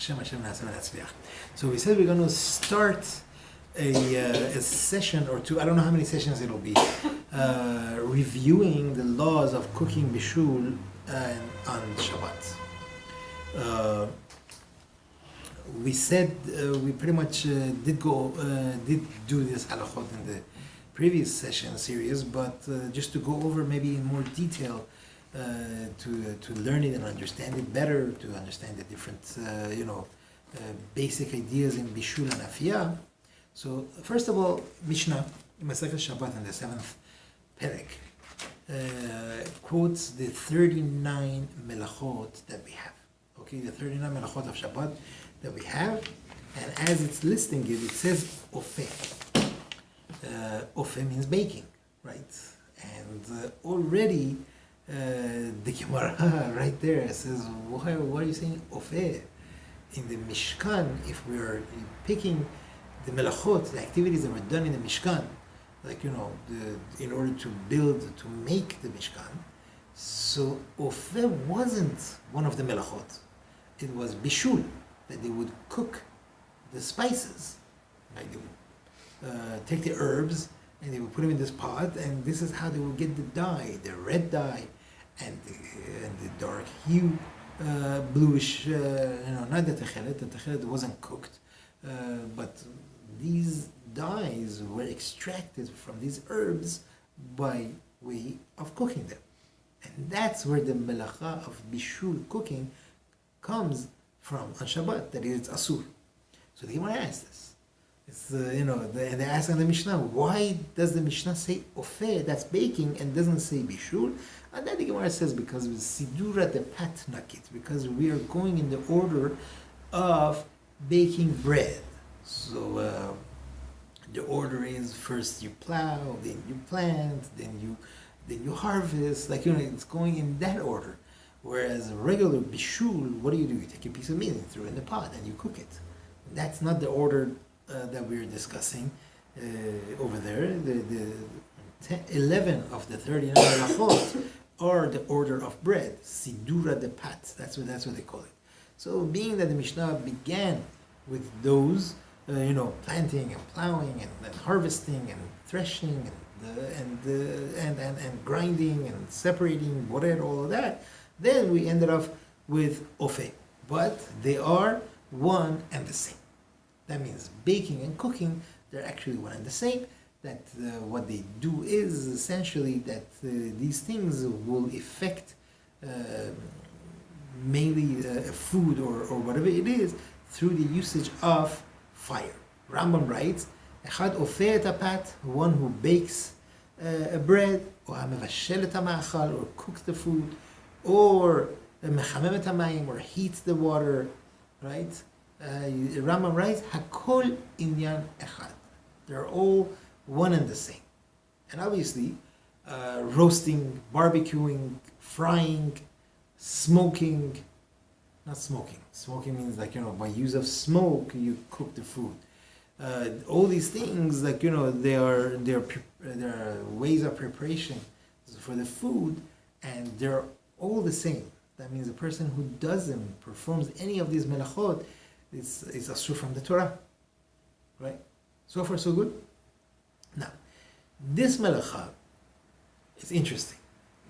So we said we're going to start a session or two. I don't know how many sessions it'll be. Reviewing the laws of cooking bishul on Shabbat. We said we pretty much did do this halachot in the previous session series, but just to go over maybe in more detail, to learn it and understand it better, to understand the different basic ideas in bishul and afiyah. So first of all, Mishnah in Masechet Shabbat in the 7th perek quotes the 39 melachot that we have. Okay, the 39 melachot of Shabbat that we have, and as it's listing it, it says ofeh. Ofeh means baking, right? And already the Gemara right there says, why are you saying ofeh? In the Mishkan, if we are picking the melachot, the activities that were done in the Mishkan, like, in order to make the Mishkan, so ofeh wasn't one of the melachot. It was bishul, that they would cook the spices. Like they would take the herbs and they would put them in this pot, and this is how they would get the dye, the red dye, and the dark hue, bluish. Not the techelet. The techelet wasn't cooked, but these dyes were extracted from these herbs by way of cooking them, and that's where the melacha of bishul, cooking, comes from on Shabbat. That is, it's asur. So the Gemara asks this. It's and they ask on the Mishnah, why does the Mishnah say ofeh, that's baking, and doesn't say bishul? And then the Gemara says, because with sidura de pat nakit, because we are going in the order of baking bread. So the order is first you plow, then you plant, then you harvest. It's going in that order. Whereas a regular bishul, what do? You take a piece of meat and throw it in the pot and you cook it. That's not the order that we're discussing over there. The 11 of the 39 halachot are the order of bread, sidura de pat. That's what they call it. So, being that the Mishnah began with those, planting and plowing and harvesting and threshing and grinding and separating, whatever, all of that. Then we ended up with ofeh. But they are one and the same. That means baking and cooking, they're actually one and the same. That what they do is essentially that these things will affect mainly food or whatever it is through the usage of fire. Rambam writes, Yachad Kollel, one who bakes a bread, or cooks the food, or mechamem hamayim, or heats the water, right? Rambam writes, Hakol inyan echad. They're all one and the same. And obviously, roasting, barbecuing, frying, smoking. Smoking means by use of smoke you cook the food. All these things, they are ways of preparation for the food, and they're all the same. That means a person who performs any of these melachot is asur from the Torah. Right? So far, so good? Now, this melacha is interesting.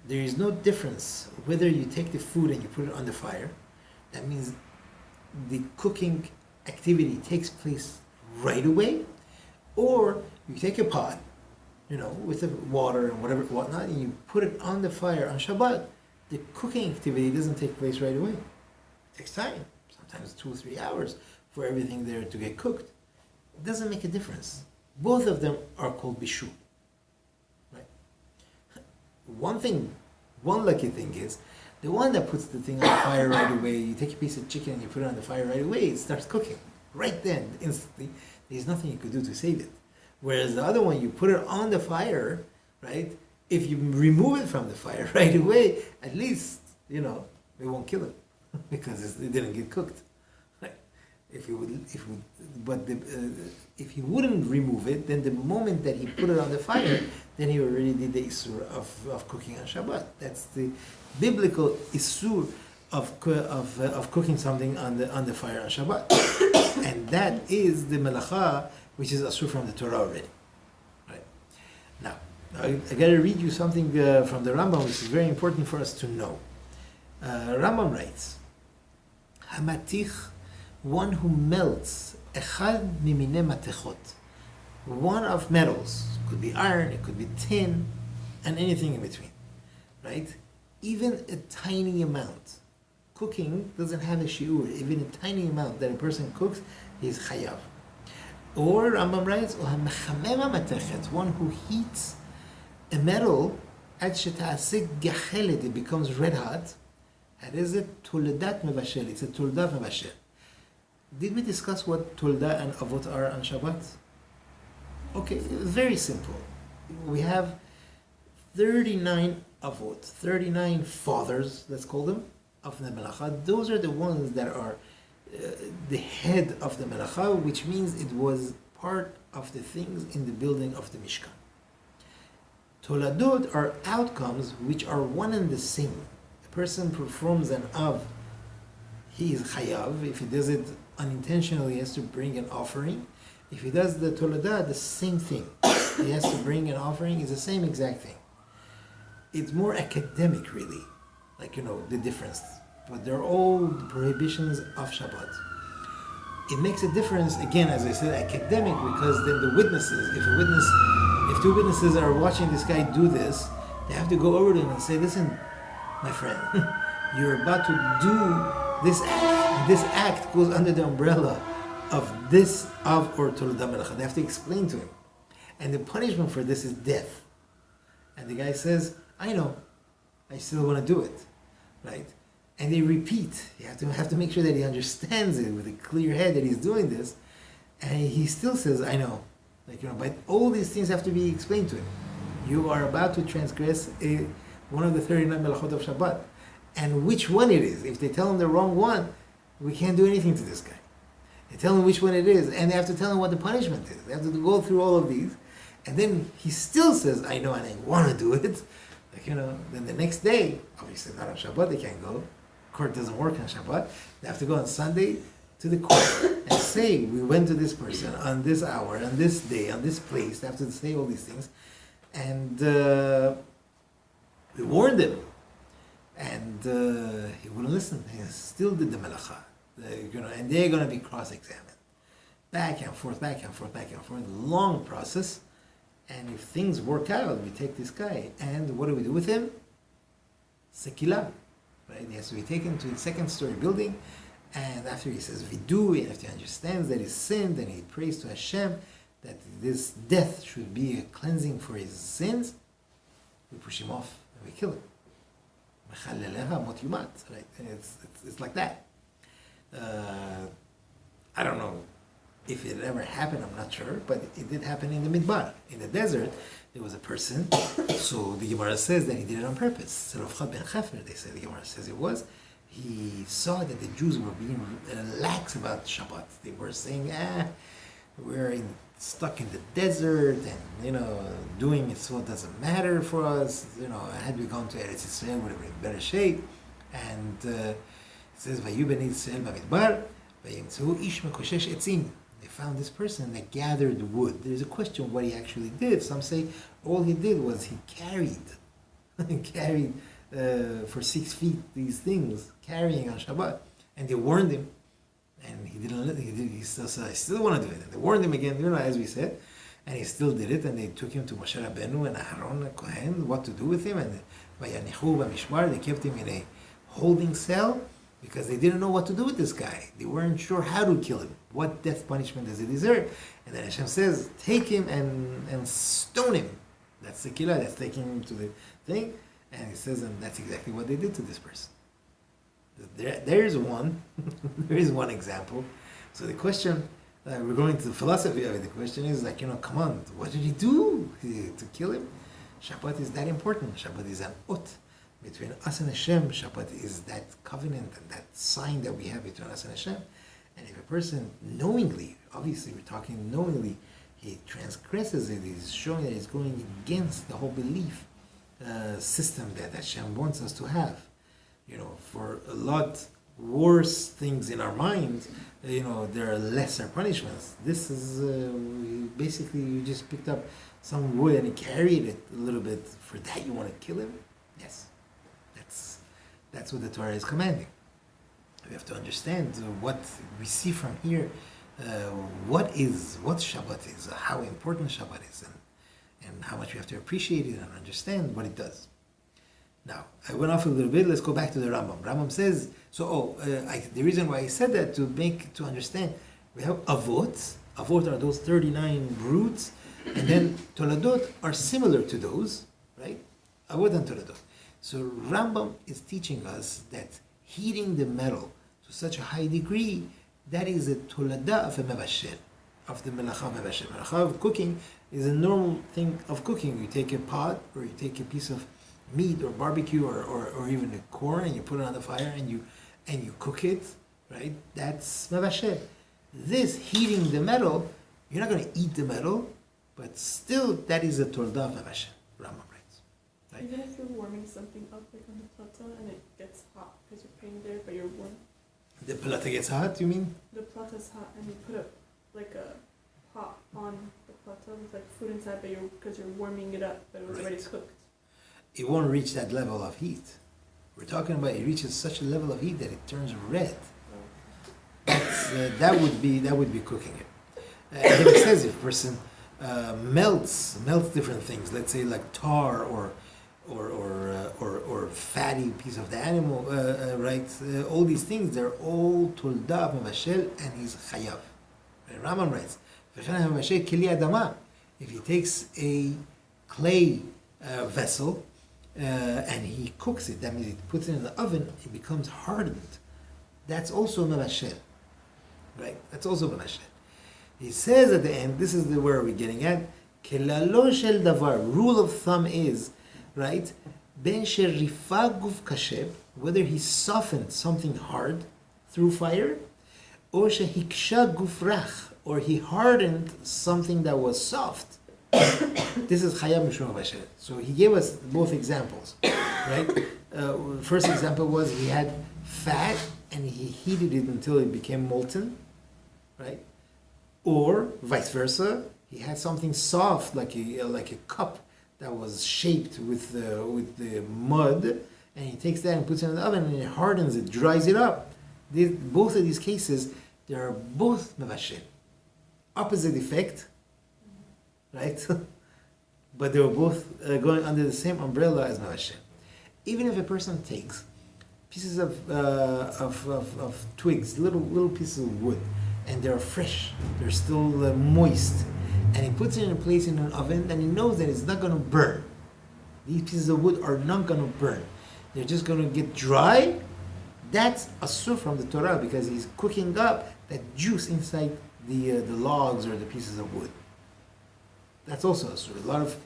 There is no difference whether you take the food and you put it on the fire. That means the cooking activity takes place right away, or you take a pot, with the water and whatnot, and you put it on the fire on Shabbat. The cooking activity doesn't take place right away. It takes time, sometimes 2 or 3 hours for everything there to get cooked. It doesn't make a difference. Both of them are called bishul. Right? One lucky thing is, the one that puts the thing on the fire right away, you take a piece of chicken and you put it on the fire right away, it starts cooking. Right then, instantly, there's nothing you could do to save it. Whereas the other one, you put it on the fire, right? If you remove it from the fire right away, at least, it won't kill it because it didn't get cooked. Right? If he wouldn't remove it, then the moment that he put it on the fire, then he already did the isur of cooking on Shabbat. That's the biblical isur of cooking something on the fire on Shabbat, and that is the melacha which is asur from the Torah already. Right now, I got to read you something from the Rambam, which is very important for us to know. Rambam writes, "Hamatich, one who melts echad mimine matechot, one of metals, could be iron, it could be tin, and anything in between, right? Even a tiny amount." Cooking doesn't have a shiur. Even a tiny amount that a person cooks is chayav. Or Rambam writes, one who heats a metal, it becomes red hot. That is a tuldat mevashel. It's a tulda mevashel. Did we discuss what tulda and avot are on Shabbat? Okay, very simple. We have 39 avot, 39 fathers, let's call them, of the melacha. Those are the ones that are the head of the melacha, which means it was part of the things in the building of the Mishkan. Toladot are outcomes which are one and the same. A person performs an av, he is chayav. If he does it unintentionally, he has to bring an offering. If he does the toladah, the same thing. He has to bring an offering, it's the same exact thing. It's more academic, really. Like, the difference. But they're all the prohibitions of Shabbat. It makes a difference, again, as I said, academic, because then the witnesses, if two witnesses are watching this guy do this, they have to go over to him and say, listen, my friend, you're about to do this act. This act goes under the umbrella of this of or Tolodah Melacha. They have to explain to him. And the punishment for this is death. And the guy says, I know, I still want to do it. Right? And they repeat. You have to make sure that he understands it with a clear head that he's doing this. And he still says, I know. But all these things have to be explained to him. You are about to transgress one of the 39 melachot of Shabbat. And which one it is. If they tell him the wrong one, we can't do anything to this guy. They tell him which one it is, and they have to tell him what the punishment is. They have to go through all of these. And then he still says, I know, and I want to do it. Then the next day, obviously not on Shabbat, they can't go. Court doesn't work on Shabbat. They have to go on Sunday to the court and say, we went to this person on this hour, on this day, on this place. They have to say all these things. And we warned him. And he wouldn't listen. He still did the melacha. And they're going to be cross-examined. Back and forth, back and forth, back and forth. Long process. And if things work out, we take this guy. And what do we do with him? Sekila. Right? He has to be taken to the second-story building. And after he says vidu, after he understands that he's sinned, and he prays to Hashem that this death should be a cleansing for his sins, we push him off and we kill him. Right? And it's like that. I don't know if it ever happened, I'm not sure, but it did happen in the Midbar. In the desert, there was a person, so the Gemara says that he did it on purpose. They say the Gemara says it was. He saw that the Jews were being lax about Shabbat. They were saying, we're stuck in the desert, and doing it so it doesn't matter for us. Had we gone to Eretz Yisrael, we would have been in better shape. And it says, "Vayu bnei Yisrael b'midbar, vayimtzu ish mekoshesh etzim." They found this person that gathered wood. There's a question what he actually did. Some say all he did was he carried for 6 feet these things, carrying on Shabbat. And they warned him, and he didn't. He still said, "I still want to do it." And they warned him again, as we said, and he still did it. And they took him to Moshe Rabbeinu and Aaron Kohen, what to do with him. And vayanichu b'mishmar, they kept him in a holding cell because they didn't know what to do with this guy. They weren't sure how to kill him. What death punishment does he deserve? And then Hashem says, take him and stone him. That's the killer. That's taking him to the thing. And he says, and that's exactly what they did to this person. There's one. There is one example. So the question, we're going to the philosophy of it. The question is come on, what did he do to kill him? Shabbat is that important. Shabbat is an ot between us and Hashem. Shabbat is that covenant and that sign that we have between us and Hashem. And if a person knowingly, obviously we're talking knowingly, he transgresses it, he's showing that he's going against the whole belief system that Hashem wants us to have. For a lot worse things in our minds, there are lesser punishments. This is basically you just picked up some wood and you carried it a little bit. For that you want to kill him? Yes, that's what the Torah is commanding. We have to understand what we see from here. What Shabbat is, how important Shabbat is, and how much we have to appreciate it and understand what it does. Now, I went off a little bit. Let's go back to the Rambam. Rambam says, the reason why I said that to understand, we have avot. Avot are those 39 roots, and then toladot are similar to those, right? Avot and toladot. So Rambam is teaching us that heating the metal to such a high degree, that is a tolada of a mevashel, of the melacha mevashel. Melacha of cooking is a normal thing of cooking. You take a pot, or you take a piece of meat or barbecue or even a corn, and you put it on the fire and you cook it, right? That's mevashel. This heating the metal, you're not going to eat the metal, but still that is a tolda of mevashel. Rambam writes. Right? Even if you're warming something up like on the plata and it gets hot because you're putting there, but you're warm. The plata gets hot, you mean? The plata's hot and you put like a pot on the plata with like food inside, but because you're warming it up, but it was already cooked. It won't reach that level of heat. We're talking about it reaches such a level of heat that it turns red. That would be cooking it. And then it says if a person melts different things, let's say like tar or fatty piece of the animal, right? All these things, they're all tulda mevashel, and he's chayav. Right? Rambam writes, if he takes a clay vessel and he cooks it, that means he puts it in the oven, it becomes hardened. That's also mevashel, right? That's also mevashel. He says at the end, this is where we're getting at. Kelalo shel davar. Rule of thumb is, right? Ben sherifa guf kashev, whether he softened something hard through fire, or shehiksha guf rach, or he hardened something that was soft. This is Chayav Mishum Basher. So he gave us both examples, right? First example was he had fat and he heated it until it became molten, right? Or vice versa, he had something soft like a cup that was shaped with the mud, and he takes that and puts it in the oven and it hardens it, dries it up. Both of these cases, they are both mevashel. Opposite effect, right? But they were both going under the same umbrella as mevashel. Even if a person takes pieces of twigs, little pieces of wood, and they're fresh, they're still moist, and he puts it in a place in an oven, and he knows that it's not going to burn. These pieces of wood are not going to burn. They're just going to get dry. That's asur from the Torah because he's cooking up that juice inside the logs or the pieces of wood. That's also asur. A lot of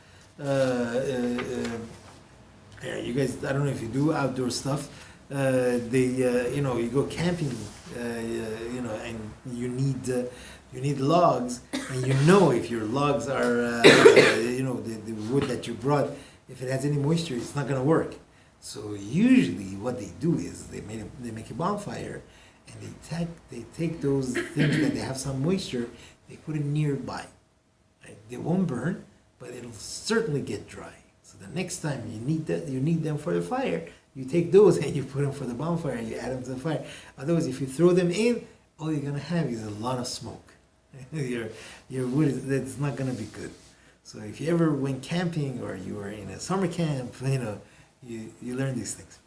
you guys, I don't know if you do outdoor stuff. You go camping, and you need logs, and if your logs are, the wood that you brought, if it has any moisture, it's not going to work. So usually, what they do is they make a bonfire, and they take those things that they have some moisture, they put it nearby. Right? They won't burn, but it'll certainly get dry. So the next time you need them for the fire, you take those and you put them for the bonfire and you add them to the fire. Otherwise, if you throw them in, all you're gonna have is a lot of smoke. your wood that's not gonna be good. So if you ever went camping or you were in a summer camp, you learn these things.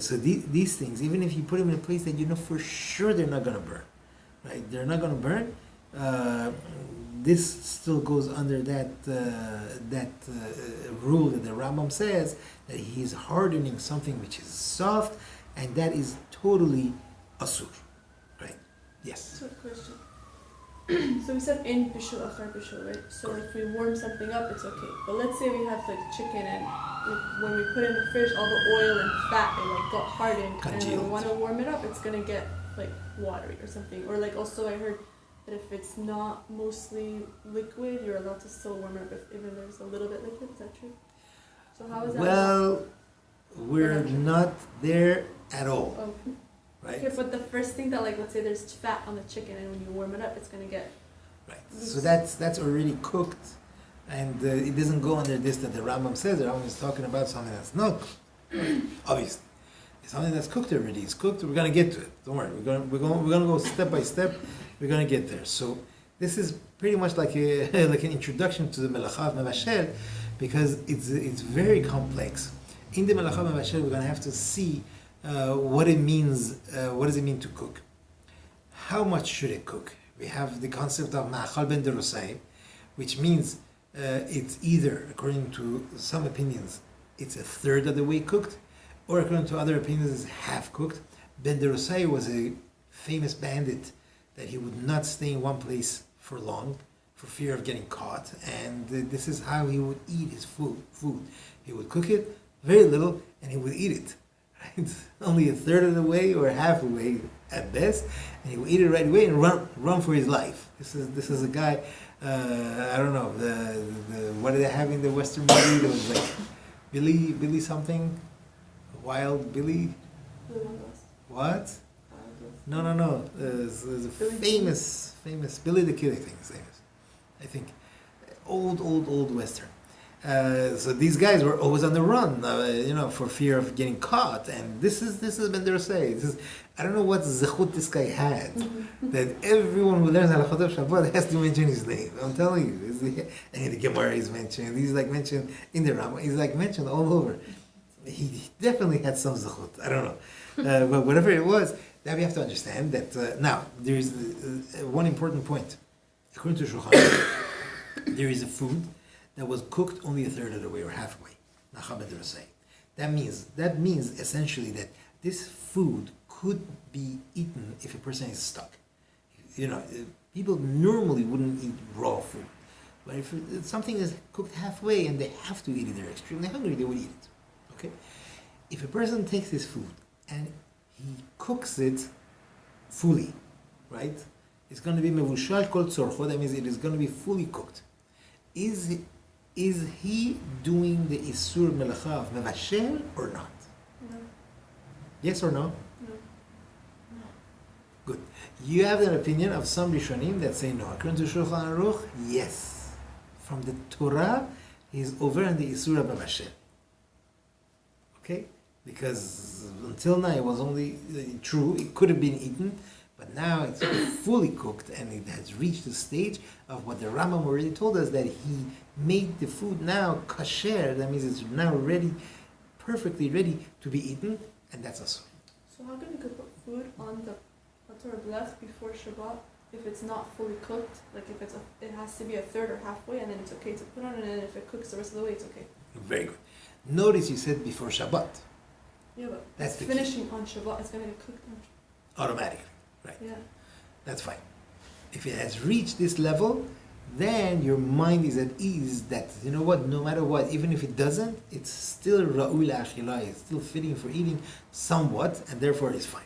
So these things, even if you put them in a place that you know for sure they're not gonna burn, right? They're not gonna burn. This still goes under that rule that the Rambam says that he's hardening something which is soft, and that is totally asur, right? Yes. So question. So we said in bishul achar bishul, right? So if we warm something up, it's okay. But let's say we have like chicken, and when we put it in the fridge, all the oil and fat it got hardened, Congealed. and we want to warm it up, it's gonna get watery or something. Or also I heard that if it's not mostly liquid, you're allowed to still warm it up if even there's a little bit liquid. Is that true? So how is that? Well, We're not there at all, Okay. right? Okay, but the first thing that, like, let's say there's fat on the chicken, and when you warm it up, it's gonna get. Right. So that's already cooked, and it doesn't go under this that the Rambam says. The Rambam is talking about something that's not cooked. Obviously, it's something that's cooked already. It's cooked. We're gonna get to it. Don't worry. We're gonna go step by step. We're gonna get there. So this is pretty much like a like an introduction to the Melacha Mevashel, because it's very complex. In the Melacha Mevashel, we're gonna have to see what it means. What does it mean to cook? How much should it cook? We have the concept of Ma'achal ben derosai, which means it's either, according to some opinions, it's a third of the way cooked, or according to other opinions, it's half cooked. Ben derosai was a famous bandit that he would not stay in one place for long for fear of getting caught, and this is how he would eat his food. He would cook it very little, and he would eat it. Right? Only a third of the way or half the way at best, and he would eat it right away and run for his life. This is a guy. I don't know the what did they have in the Western movie? There was like Billy something, Wild Billy. What? No. There's a famous Billy the Kid. I think his name is. I think old Western. So these guys were always on the run, for fear of getting caught. And this is Ben Derosei. I don't know what zechut this guy had, that everyone who learns Halachot of Shabbat has to mention his name. I'm telling you. And the Gemara is mentioned. He's like mentioned in the Rambam. He's like mentioned all over. He definitely had some zechut. I don't know. But whatever it was, that we have to understand that now there is one important point. According to Shulchan Aruch, there is a food that was cooked only a third of the way or halfway. That means essentially that this food could be eaten if a person is stuck. People normally wouldn't eat raw food, but if something is cooked halfway and they have to eat it, they're extremely hungry, they would eat it. Okay, if a person takes this food and he cooks it fully, right? It's going to be mevushal kol tzorcho. That means it is going to be fully cooked. Is he doing the isur melacha of mevashel or not? No. Yes or no? No. Good. You have an opinion of some Rishonim that say no. According to Shulchan Aruch, yes. From the Torah, he's over on the isur of mevashel. Okay? Because until now it was only true, it could have been eaten, but now it's fully cooked and it has reached the stage of what the Rambam already told us, that he made the food now kasher. That means it's now ready, perfectly ready to be eaten, and that's also. So how come you could put food on the Torah blessed before Shabbat if it's not fully cooked? Like if it has to be a third or halfway, and then it's okay to put on, and then if it cooks the rest of the way, it's okay. Very good. Notice you said before Shabbat. Yeah, but That's it's finishing on Shabbat. It's gonna get cooked on Shabbat. Automatically, right? Yeah. That's fine. If it has reached this level, then your mind is at ease that, you know what, no matter what, even if it doesn't, it's still ra'ul achila, it's still fitting for eating somewhat, and therefore it's fine.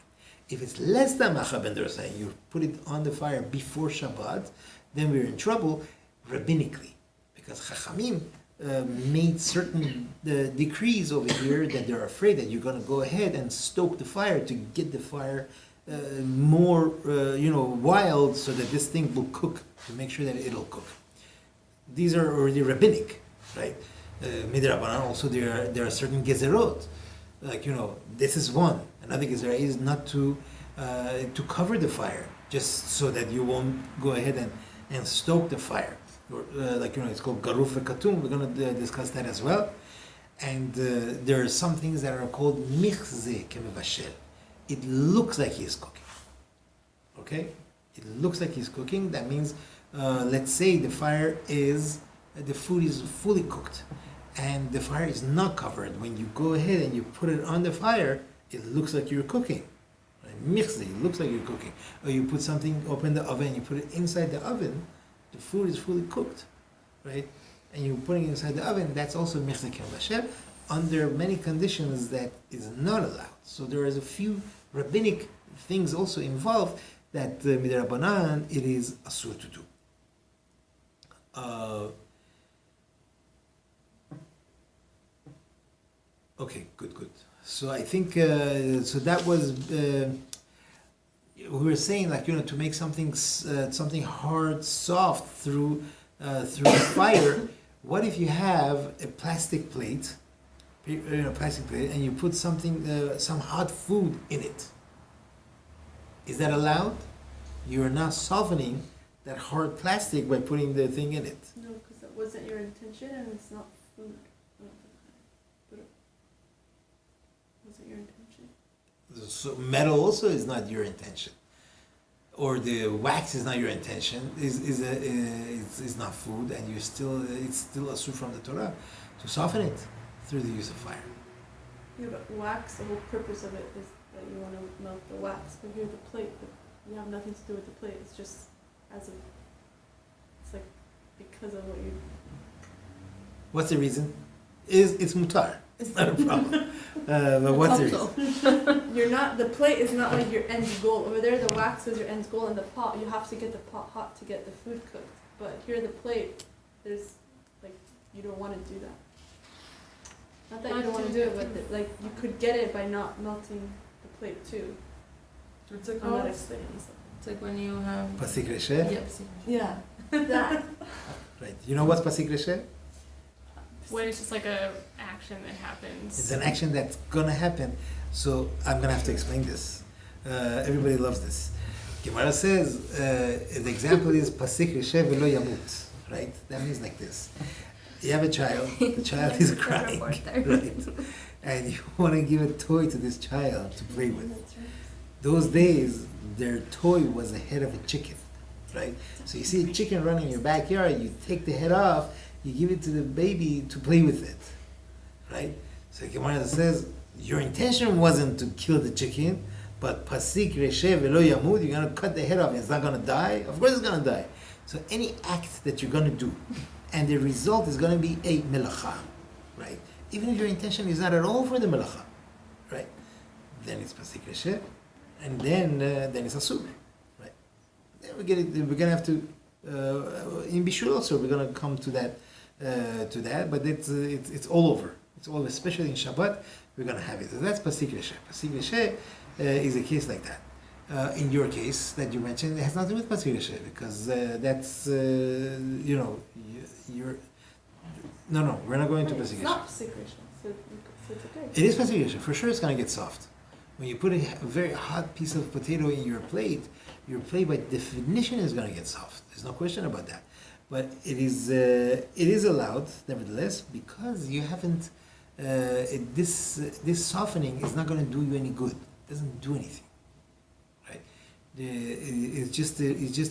If it's less than Ma'achal ben derosai, you put it on the fire before Shabbat, then we're in trouble rabbinically, because Chachamim made certain decrees over here that they're afraid that you're going to go ahead and stoke the fire to get the fire more, wild, so that this thing will cook, to make sure that it'll cook. These are already rabbinic, right? Midrabanan also there are certain gezerot, like this is one. Another gezerah is not to cover the fire, just so that you won't go ahead and stoke the fire. It's called garuf v'katum. We're going to discuss that as well. And there are some things that are called michze kemevashel. It looks like he's cooking. Okay? It looks like he's cooking. That means, let's say the food is fully cooked and the fire is not covered. When you go ahead and you put it on the fire, it looks like you're cooking. Michze, it looks like you're cooking. Or you put something, open the oven, you put it inside the oven, the food is fully cooked, right? And you're putting it inside the oven, that's also michze kemevashel. Under many conditions that is not allowed. So there is a few rabbinic things also involved that midrabanan it is asur to do. Okay, good. So I think so that was we were saying, like, to make something hard soft through fire. What if you have a plastic plate, and you put some hot food in it? Is that allowed? You're now softening that hard plastic by putting the thing in it. No, because that wasn't your intention, and it's not food. But it wasn't your intention. So metal also is not your intention, or the wax is not your intention. Is not food, and it's still asur from the Torah to soften it through the use of fire. Yeah, but wax, the whole purpose of it is that you want to melt the wax. But here, the plate, you have nothing to do with the plate. It's just it's like because of what you. What's the reason? It's mutar. It's not a problem. But what's the reason? You're not. The plate is not like your end goal. Over there, the wax is your end goal, and the pot, you have to get the pot hot to get the food cooked. But here, the plate, there's like you don't want to do that. Not that you don't want to do it, but you could get it by not melting the plate too. What's it I'm called? not explaining myself. It's like when you have. Pasik reshe? Yep. Yeah, that. Right. You know what's pasik reshe? When it's just like a action that happens. It's an action that's gonna happen. So I'm gonna have to explain this. Everybody loves this. Gemara says the example is pasik reshe velo yamut. Right? That means like this. You have a child. The child is crying, right? And you want to give a toy to this child to play with. Those days, their toy was the head of a chicken, right? So you see a chicken running in your backyard, you take the head off, you give it to the baby to play with it, right? So Gemara says, your intention wasn't to kill the chicken, but pasik reshe velo yamud, you're going to cut the head off and it's not going to die? Of course it's going to die. So any act that you're going to do, and the result is going to be a melacha, right? Even if your intention is not at all for the melacha, right? Then it's pasik reshe, and then it's asur, right? Then we're gonna have to in bishul also we're gonna come to that, but it's all over. It's all, especially in Shabbat, we're gonna have it. So that's pasik reshe. Pasik reshe is a case like that. In your case that you mentioned, it has nothing to do with pasik reshe because that's you're. No, we're not going to pasik reshe. It's not pasik reshe, so it's okay. It is pasik reshe. For sure, it's going to get soft. When you put a very hot piece of potato in your plate by definition is going to get soft. There's no question about that. But it is allowed, nevertheless, because you haven't. This softening is not going to do you any good. It doesn't do anything, right? It's just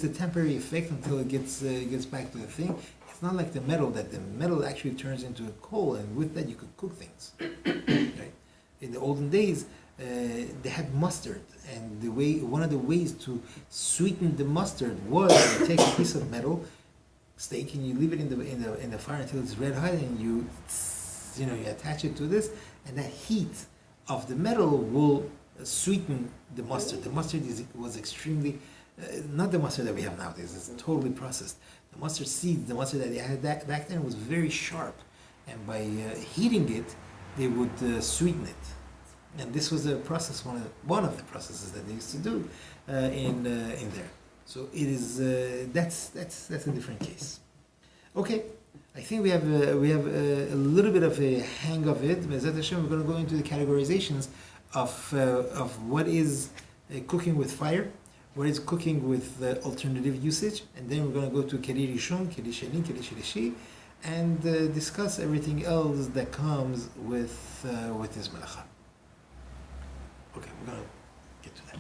a temporary effect until it gets back to the thing. It's not like the metal actually turns into a coal, and with that you could cook things. Right? In the olden days, they had mustard, and one of the ways to sweeten the mustard was you take a piece of metal steak and you leave it in the fire until it's red hot, and you attach it to this, and that heat of the metal will sweeten the mustard. The mustard was extremely not the mustard that we have nowadays. It's totally processed. The mustard seeds, the mustard that they had back then was very sharp, and by heating it, they would sweeten it. And this was a process, one of the processes that they used to do in there. So it is that's a different case. Okay, I think we have a little bit of a hang of it. Be'ezrat Hashem, we're going to go into the categorizations of what is cooking with fire, what is cooking with alternative usage, and then we're going to go to Keli Rishon, Keli Sheni, Keli Shlishi, and discuss everything else that comes with this melacha. Okay, we're going to get to that.